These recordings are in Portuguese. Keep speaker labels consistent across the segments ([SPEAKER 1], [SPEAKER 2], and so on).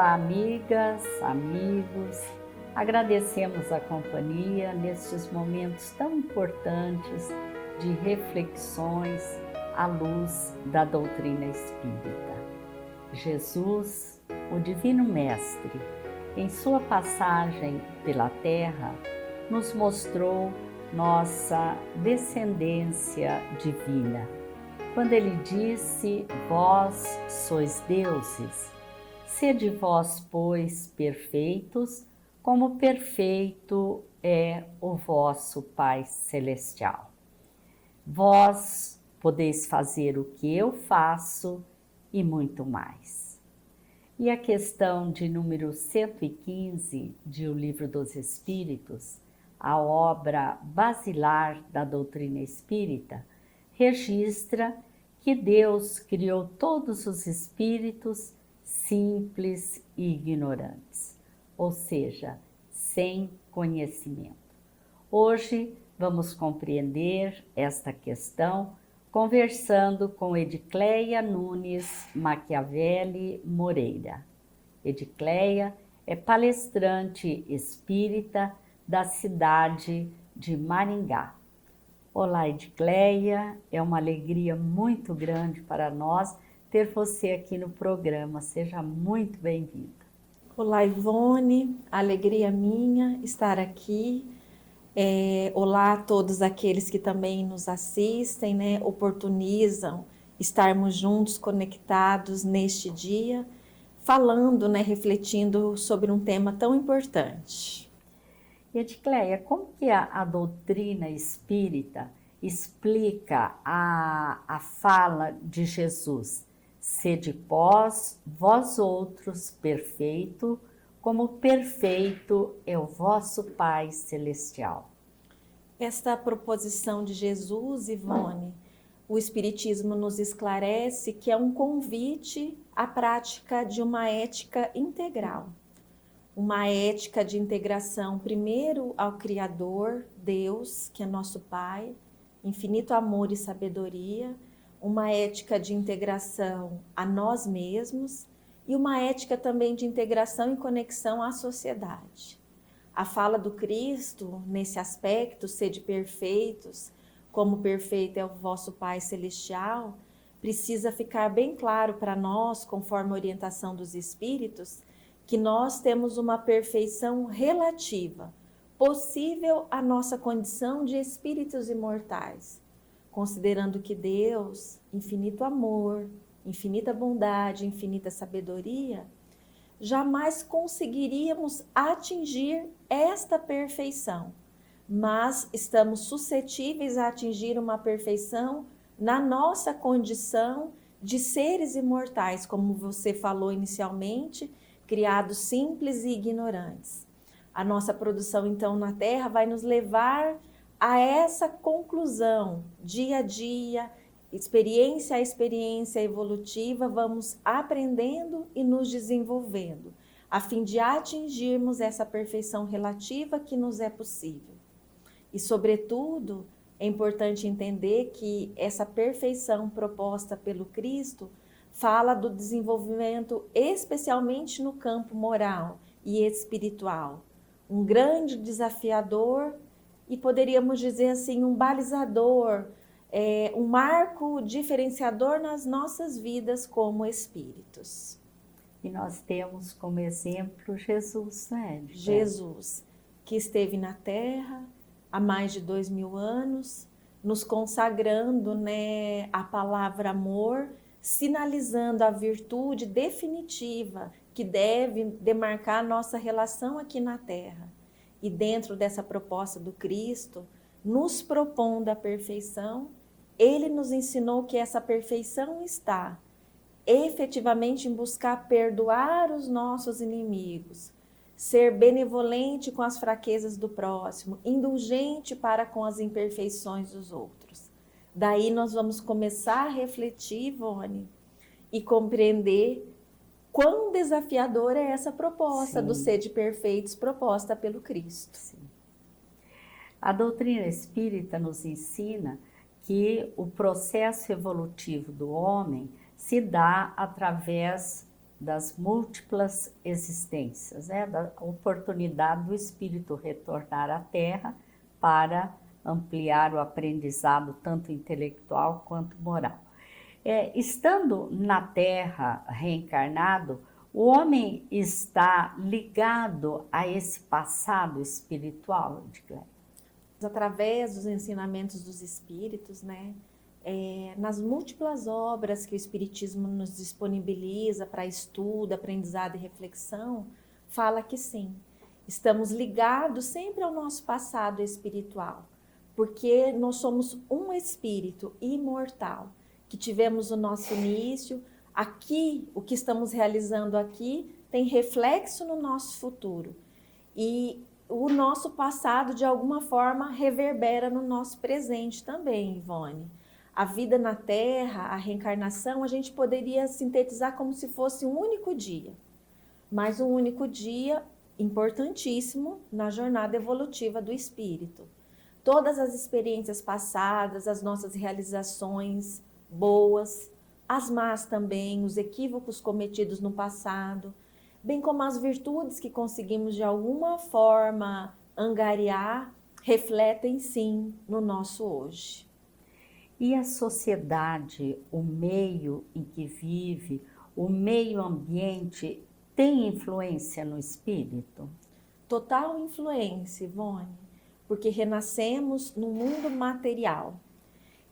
[SPEAKER 1] Olá, amigas, amigos. Agradecemos a companhia nestes momentos tão importantes de reflexões à luz da doutrina espírita. Jesus, o Divino Mestre, em sua passagem pela Terra, nos mostrou nossa descendência divina. Quando ele disse: "Vós sois deuses, sede vós, pois, perfeitos, como perfeito é o vosso Pai Celestial. Vós podeis fazer o que eu faço e muito mais." E a questão de número 115 de O Livro dos Espíritos, a obra basilar da doutrina espírita, registra que Deus criou todos os espíritos simples e ignorantes, ou seja, sem conhecimento. Hoje vamos compreender esta questão conversando com Edicleia Nunes Machiavelli Moreira. Edicleia é palestrante espírita da cidade de Maringá. Olá, Edicleia, é uma alegria muito grande para nós ter você aqui no programa. Seja muito bem-vinda.
[SPEAKER 2] Olá, Ivone, alegria minha estar aqui. Olá a todos aqueles que também nos assistem, oportunizam estarmos juntos, conectados neste dia, falando, refletindo sobre um tema tão importante.
[SPEAKER 1] Edicleia, como que a doutrina espírita explica a fala de Jesus? Sede vós outros perfeito, como perfeito é o vosso Pai Celestial.
[SPEAKER 2] Esta proposição de Jesus, Ivone, o Espiritismo nos esclarece que é um convite à prática de uma ética integral. Uma ética de integração, primeiro ao Criador, Deus, que é nosso Pai, infinito amor e sabedoria, uma ética de integração a nós mesmos e uma ética também de integração e conexão à sociedade. A fala do Cristo, nesse aspecto, sede perfeitos, como perfeito é o vosso Pai Celestial, precisa ficar bem claro para nós, conforme a orientação dos Espíritos, que nós temos uma perfeição relativa, possível à nossa condição de espíritos imortais, considerando que Deus, infinito amor, infinita bondade, infinita sabedoria, jamais conseguiríamos atingir esta perfeição, mas estamos suscetíveis a atingir uma perfeição na nossa condição de seres imortais, como você falou inicialmente, criados simples e ignorantes. A nossa produção, então, na Terra vai nos levar a essa conclusão, dia a dia, experiência a experiência evolutiva, vamos aprendendo e nos desenvolvendo, a fim de atingirmos essa perfeição relativa que nos é possível. E, sobretudo, é importante entender que essa perfeição proposta pelo Cristo fala do desenvolvimento especialmente no campo moral e espiritual. Um grande desafiador e poderíamos dizer assim, um balizador, um marco diferenciador nas nossas vidas como espíritos.
[SPEAKER 1] E nós temos como exemplo Jesus, né?
[SPEAKER 2] Jesus, que esteve na Terra há mais de 2000 anos, nos consagrando, a palavra amor, sinalizando a virtude definitiva que deve demarcar a nossa relação aqui na Terra. E dentro dessa proposta do Cristo, nos propondo a perfeição, ele nos ensinou que essa perfeição está efetivamente em buscar perdoar os nossos inimigos, ser benevolente com as fraquezas do próximo, indulgente para com as imperfeições dos outros. Daí nós vamos começar a refletir, Ivone, e compreender quão desafiadora é essa proposta do Sede Perfeitos proposta pelo Cristo.
[SPEAKER 1] Sim. A doutrina espírita nos ensina que o processo evolutivo do homem se dá através das múltiplas existências, né? Da oportunidade do espírito retornar à Terra para ampliar o aprendizado tanto intelectual quanto moral. Estando na Terra reencarnado, o homem está ligado a esse passado espiritual, Edgleia?
[SPEAKER 2] Através dos ensinamentos dos espíritos, né? Nas múltiplas obras que o Espiritismo nos disponibiliza para estudo, aprendizado e reflexão, fala que sim, estamos ligados sempre ao nosso passado espiritual, porque nós somos um espírito imortal, que tivemos o nosso início, aqui, o que estamos realizando aqui tem reflexo no nosso futuro. E o nosso passado, de alguma forma, reverbera no nosso presente também, Ivone. A vida na Terra, a reencarnação, a gente poderia sintetizar como se fosse um único dia. Mas um único dia importantíssimo na jornada evolutiva do espírito. Todas as experiências passadas, as nossas realizações boas, as más também, os equívocos cometidos no passado, bem como as virtudes que conseguimos de alguma forma angariar, refletem sim no nosso hoje.
[SPEAKER 1] E a sociedade, o meio em que vive, o meio ambiente, tem influência no espírito?
[SPEAKER 2] Total influência, Ivone, porque renascemos no mundo material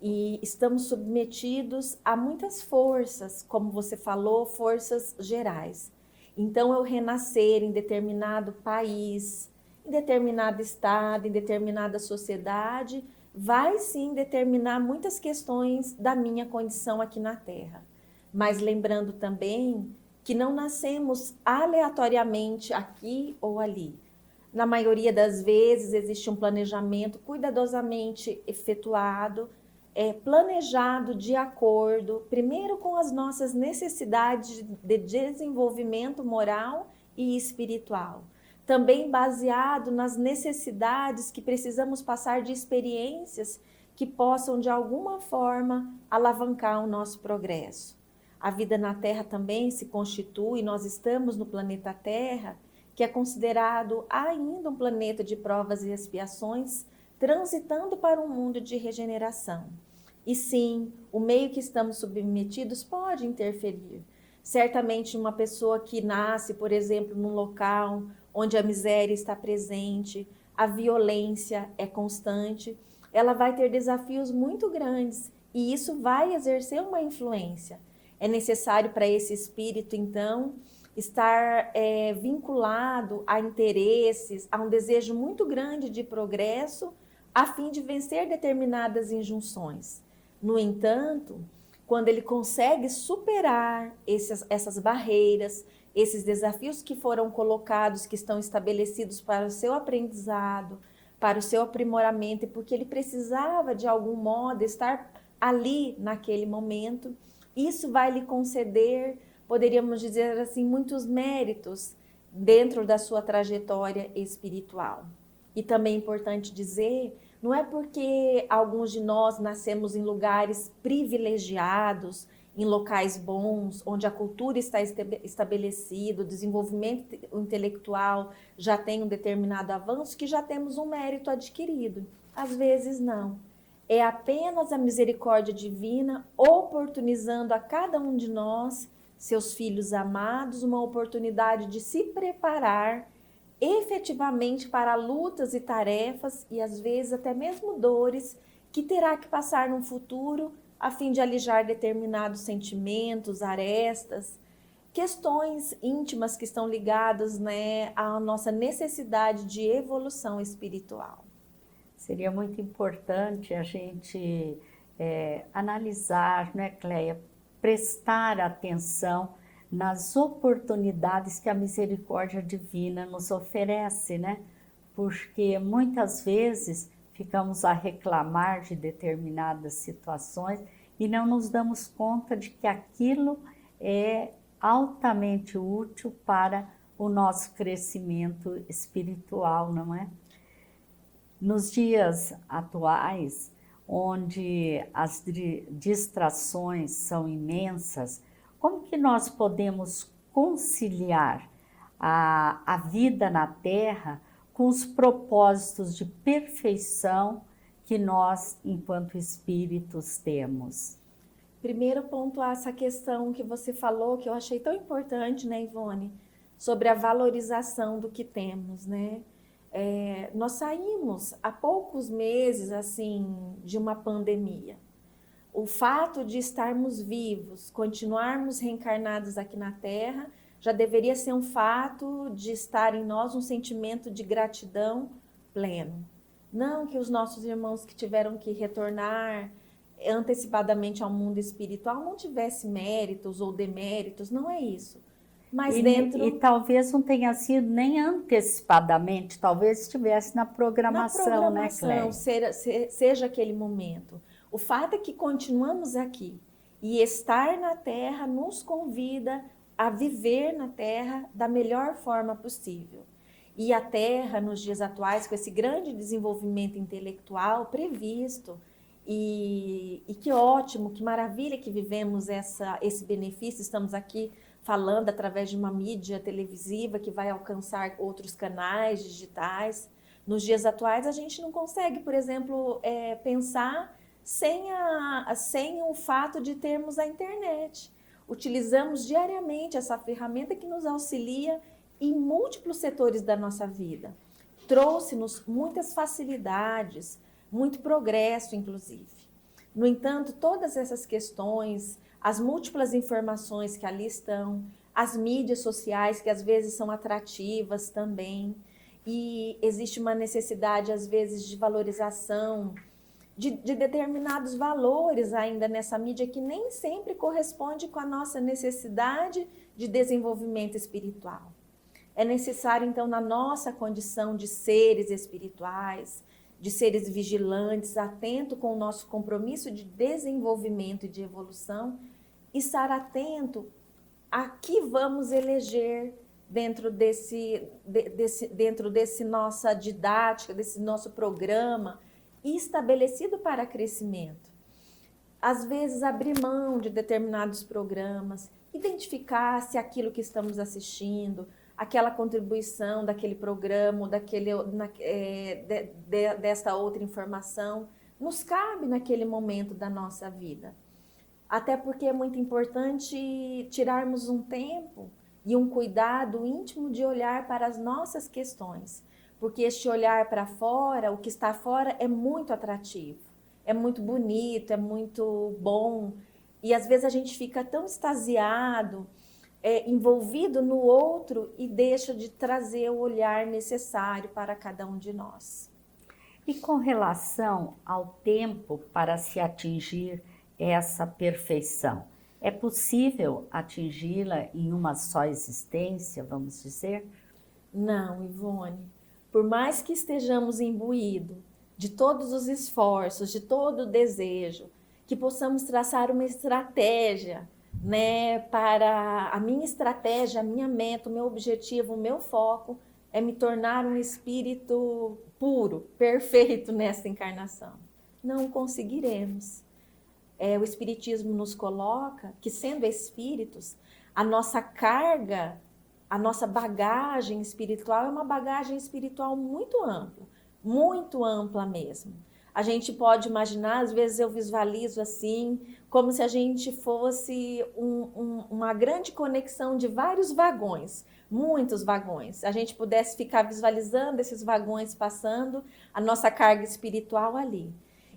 [SPEAKER 2] e estamos submetidos a muitas forças, como você falou, forças gerais. Então, eu renascer em determinado país, em determinado estado, em determinada sociedade, vai sim determinar muitas questões da minha condição aqui na Terra. Mas lembrando também que não nascemos aleatoriamente aqui ou ali. Na maioria das vezes existe um planejamento cuidadosamente efetuado, planejado de acordo, primeiro com as nossas necessidades de desenvolvimento moral e espiritual. Também baseado nas necessidades que precisamos passar de experiências que possam, de alguma forma, alavancar o nosso progresso. A vida na Terra também se constitui, nós estamos no planeta Terra, que é considerado ainda um planeta de provas e expiações, transitando para um mundo de regeneração. E sim, o meio que estamos submetidos pode interferir. Certamente uma pessoa que nasce, por exemplo, num local onde a miséria está presente, a violência é constante, ela vai ter desafios muito grandes e isso vai exercer uma influência. É necessário para esse espírito, então, estar vinculado a interesses, a um desejo muito grande de progresso, a fim de vencer determinadas injunções. No entanto, quando ele consegue superar essas barreiras, esses desafios que foram colocados, que estão estabelecidos para o seu aprendizado, para o seu aprimoramento, e porque ele precisava, de algum modo, estar ali naquele momento, isso vai lhe conceder, poderíamos dizer assim, muitos méritos dentro da sua trajetória espiritual. E também é importante dizer, não é porque alguns de nós nascemos em lugares privilegiados, em locais bons, onde a cultura está estabelecida, o desenvolvimento intelectual já tem um determinado avanço, que já temos um mérito adquirido. Às vezes não. É apenas a misericórdia divina oportunizando a cada um de nós, seus filhos amados, uma oportunidade de se preparar efetivamente para lutas e tarefas e às vezes até mesmo dores que terá que passar no futuro a fim de alijar determinados sentimentos, arestas, questões íntimas que estão ligadas, né, à nossa necessidade de evolução espiritual.
[SPEAKER 1] Seria muito importante a gente analisar, né, Cleia, prestar atenção nas oportunidades que a misericórdia divina nos oferece, né? Porque muitas vezes ficamos a reclamar de determinadas situações e não nos damos conta de que aquilo é altamente útil para o nosso crescimento espiritual, não é? Nos dias atuais, onde as distrações são imensas, como que nós podemos conciliar a vida na Terra com os propósitos de perfeição que nós, enquanto espíritos, temos?
[SPEAKER 2] Primeiro pontuar essa questão que você falou, que eu achei tão importante, né, Ivone? Sobre a valorização do que temos, né? Nós saímos há poucos meses, assim, de uma pandemia. O fato de estarmos vivos, continuarmos reencarnados aqui na Terra, já deveria ser um fato de estar em nós um sentimento de gratidão pleno. Não que os nossos irmãos que tiveram que retornar antecipadamente ao mundo espiritual não tivessem méritos ou deméritos, não é isso. Mas
[SPEAKER 1] E talvez não tenha sido nem antecipadamente, talvez estivesse na programação, né, Cléia?
[SPEAKER 2] seja aquele momento. O fato é que continuamos aqui e estar na Terra nos convida a viver na Terra da melhor forma possível. E a Terra, nos dias atuais, com esse grande desenvolvimento intelectual previsto, e que ótimo, que maravilha que vivemos esse benefício, estamos aqui falando através de uma mídia televisiva que vai alcançar outros canais digitais. Nos dias atuais, a gente não consegue, por exemplo, pensar sem o fato de termos a internet. Utilizamos diariamente essa ferramenta que nos auxilia em múltiplos setores da nossa vida. Trouxe-nos muitas facilidades, muito progresso, inclusive. No entanto, todas essas questões, as múltiplas informações que ali estão, as mídias sociais que às vezes são atrativas também, e existe uma necessidade às vezes de valorização de determinados valores ainda nessa mídia que nem sempre corresponde com a nossa necessidade de desenvolvimento espiritual. É necessário, então, na nossa condição de seres espirituais, de seres vigilantes, atento com o nosso compromisso de desenvolvimento e de evolução, estar atento a que vamos eleger dentro desse nossa didática, desse nosso programa estabelecido para crescimento. Às vezes, abrir mão de determinados programas, identificar se aquilo que estamos assistindo, aquela contribuição daquele programa, desta outra informação, nos cabe naquele momento da nossa vida. Até porque é muito importante tirarmos um tempo e um cuidado íntimo de olhar para as nossas questões. Porque este olhar para fora, o que está fora, é muito atrativo, é muito bonito, é muito bom. E às vezes a gente fica tão extasiado, envolvido no outro e deixa de trazer o olhar necessário para cada um de nós.
[SPEAKER 1] E com relação ao tempo para se atingir essa perfeição, é possível atingi-la em uma só existência, vamos dizer?
[SPEAKER 2] Não, Ivone. Por mais que estejamos imbuídos de todos os esforços, de todo o desejo, que possamos traçar uma estratégia, né, para a minha estratégia, a minha meta, o meu objetivo, o meu foco é me tornar um espírito puro, perfeito nesta encarnação. Não conseguiremos. O Espiritismo nos coloca que, sendo espíritos, a nossa carga, a nossa bagagem espiritual é uma bagagem espiritual muito ampla mesmo. A gente pode imaginar, às vezes eu visualizo assim, como se a gente fosse uma grande conexão de vários vagões, muitos vagões. A gente pudesse ficar visualizando esses vagões passando, a nossa carga espiritual ali.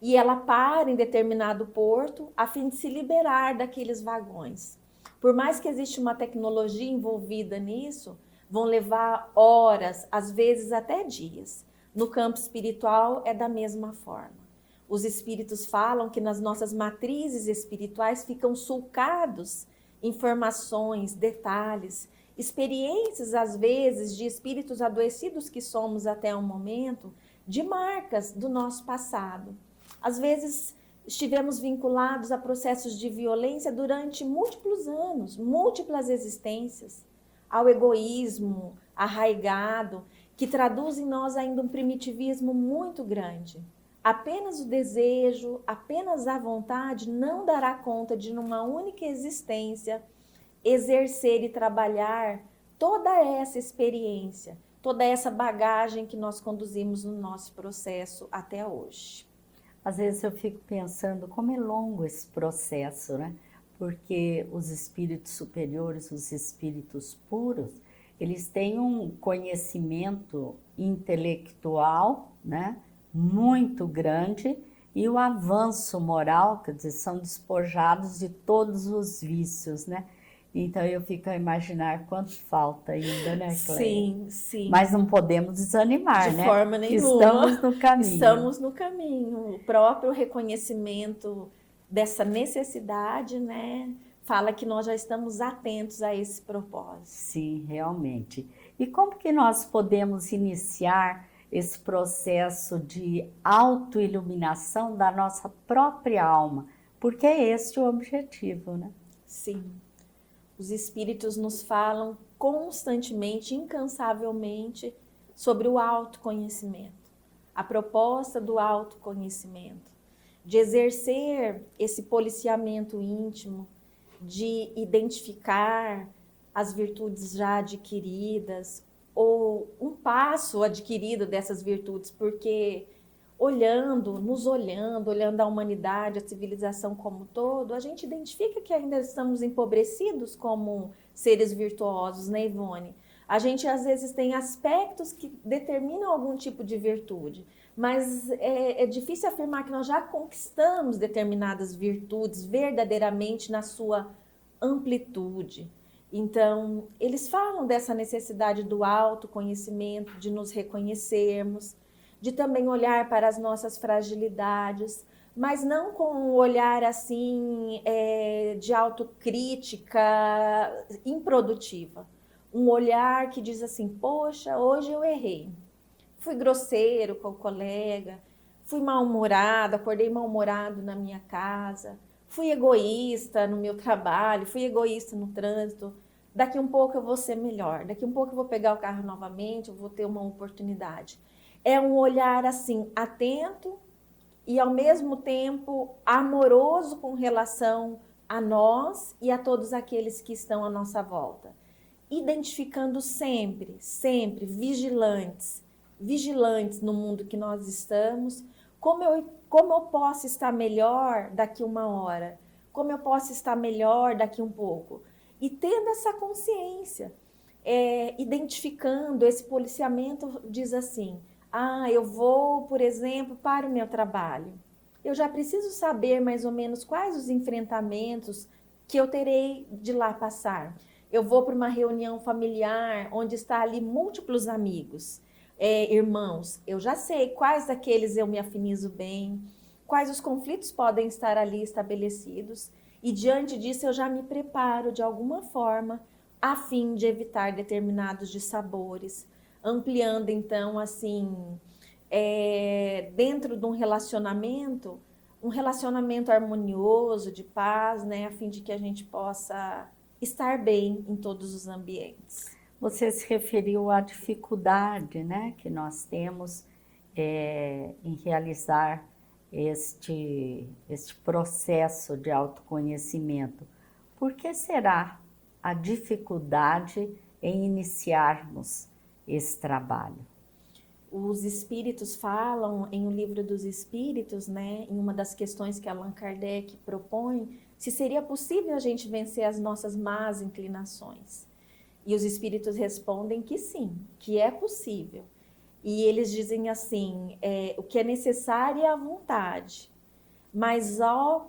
[SPEAKER 2] E ela para em determinado porto a fim de se liberar daqueles vagões. Por mais que exista uma tecnologia envolvida nisso, vão levar horas, às vezes até dias. No campo espiritual é da mesma forma. Os espíritos falam que nas nossas matrizes espirituais ficam sulcados informações, detalhes, experiências às vezes de espíritos adoecidos que somos até o momento, de marcas do nosso passado. Às vezes estivemos vinculados a processos de violência durante múltiplos anos, múltiplas existências, ao egoísmo arraigado, que traduz em nós ainda um primitivismo muito grande. Apenas o desejo, apenas a vontade não dará conta de, numa única existência, exercer e trabalhar toda essa experiência, toda essa bagagem que nós conduzimos no nosso processo até hoje.
[SPEAKER 1] Às vezes eu fico pensando como é longo esse processo, né? Porque os espíritos superiores, os espíritos puros, eles têm um conhecimento intelectual, né, muito grande, e o avanço moral, quer dizer, são despojados de todos os vícios, né? Então eu fico a imaginar quanto falta ainda, né, Cleia?
[SPEAKER 2] Sim, sim.
[SPEAKER 1] Mas não podemos desanimar, né?
[SPEAKER 2] De forma nenhuma.
[SPEAKER 1] Estamos no caminho.
[SPEAKER 2] Estamos no caminho. O próprio reconhecimento dessa necessidade, né, fala que nós já estamos atentos a esse propósito.
[SPEAKER 1] Sim, realmente. E como que nós podemos iniciar esse processo de autoiluminação da nossa própria alma? Porque é este o objetivo, né?
[SPEAKER 2] Sim. Os espíritos nos falam constantemente, incansavelmente, sobre o autoconhecimento. A proposta do autoconhecimento, de exercer esse policiamento íntimo, de identificar as virtudes já adquiridas ou um passo adquirido dessas virtudes, porque nos olhando a humanidade, a civilização como um todo, a gente identifica que ainda estamos empobrecidos como seres virtuosos, né, Ivone? A gente às vezes tem aspectos que determinam algum tipo de virtude, mas é difícil afirmar que nós já conquistamos determinadas virtudes verdadeiramente na sua amplitude. Então, eles falam dessa necessidade do autoconhecimento, de nos reconhecermos, de também olhar para as nossas fragilidades, mas não com um olhar assim de autocrítica improdutiva. Um olhar que diz assim, poxa, hoje eu errei. Fui grosseiro com o colega, fui mal-humorado, acordei mal-humorado na minha casa, fui egoísta no meu trabalho, fui egoísta no trânsito. Daqui um pouco eu vou ser melhor, daqui um pouco eu vou pegar o carro novamente, eu vou ter uma oportunidade. É um olhar assim, atento e ao mesmo tempo amoroso com relação a nós e a todos aqueles que estão à nossa volta. Identificando sempre, sempre vigilantes no mundo que nós estamos, como eu posso estar melhor daqui uma hora, como eu posso estar melhor daqui um pouco. E tendo essa consciência, identificando esse policiamento, diz assim, eu vou, por exemplo, para o meu trabalho. Eu já preciso saber mais ou menos quais os enfrentamentos que eu terei de lá passar. Eu vou para uma reunião familiar onde está ali múltiplos amigos, irmãos. Eu já sei quais daqueles eu me afinizo bem, quais os conflitos podem estar ali estabelecidos. E diante disso eu já me preparo de alguma forma a fim de evitar determinados dissabores. Ampliando, então, assim, dentro de um relacionamento harmonioso, de paz, né, a fim de que a gente possa estar bem em todos os ambientes.
[SPEAKER 1] Você se referiu à dificuldade, né, que nós temos em realizar este processo de autoconhecimento. Por que será a dificuldade em iniciarmos esse trabalho?
[SPEAKER 2] Os espíritos falam em O Livro dos Espíritos, né, em uma das questões que Allan Kardec propõe, se seria possível a gente vencer as nossas más inclinações. E os espíritos respondem que sim, que é possível. E eles dizem assim, o que é necessário é a vontade, mas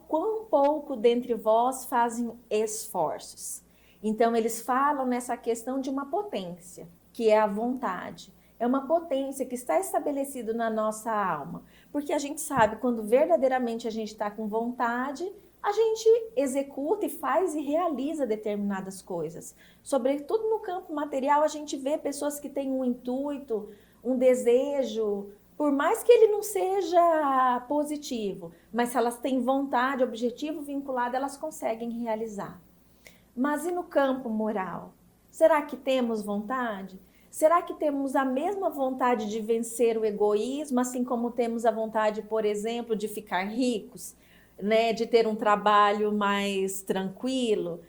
[SPEAKER 2] quão pouco dentre vós fazem esforços. Então eles falam nessa questão de uma potência, que é a vontade. É uma potência que está estabelecida na nossa alma, porque a gente sabe quando verdadeiramente a gente está com vontade, a gente executa e faz e realiza determinadas coisas. Sobretudo no campo material, a gente vê pessoas que têm um intuito, um desejo, por mais que ele não seja positivo, mas se elas têm vontade, objetivo vinculado, elas conseguem realizar. Mas e no campo moral? Será que temos vontade? Será que temos a mesma vontade de vencer o egoísmo, assim como temos a vontade, por exemplo, de ficar ricos, né, de ter um trabalho mais tranquilo,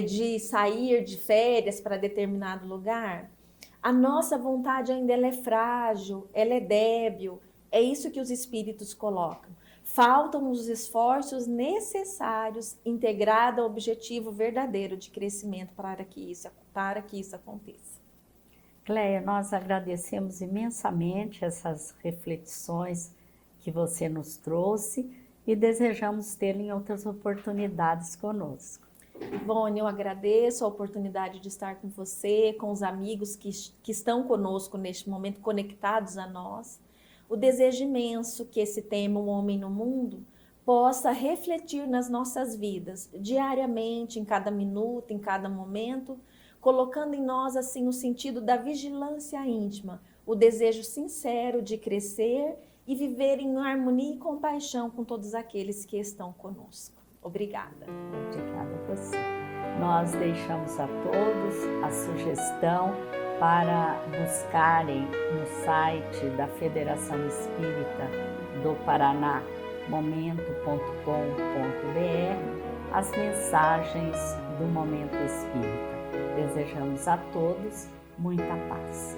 [SPEAKER 2] de sair de férias para determinado lugar, a nossa vontade ainda ela é frágil, ela é débil. É isso que os espíritos colocam. Faltam os esforços necessários integrados ao objetivo verdadeiro de crescimento para que isso aconteça.
[SPEAKER 1] Cleia, nós agradecemos imensamente essas reflexões que você nos trouxe e desejamos tê-la em outras oportunidades conosco.
[SPEAKER 2] Ivone, eu agradeço a oportunidade de estar com você, com os amigos que estão conosco neste momento, conectados a nós. O desejo imenso que esse tema, O Homem no Mundo, possa refletir nas nossas vidas, diariamente, em cada minuto, em cada momento, colocando em nós assim o sentido da vigilância íntima, o desejo sincero de crescer e viver em harmonia e compaixão com todos aqueles que estão conosco. Obrigada.
[SPEAKER 1] Obrigada a você. Nós deixamos a todos a sugestão para buscarem no site da Federação Espírita do Paraná, momento.com.br, as mensagens do Momento Espírita. Desejamos a todos muita paz.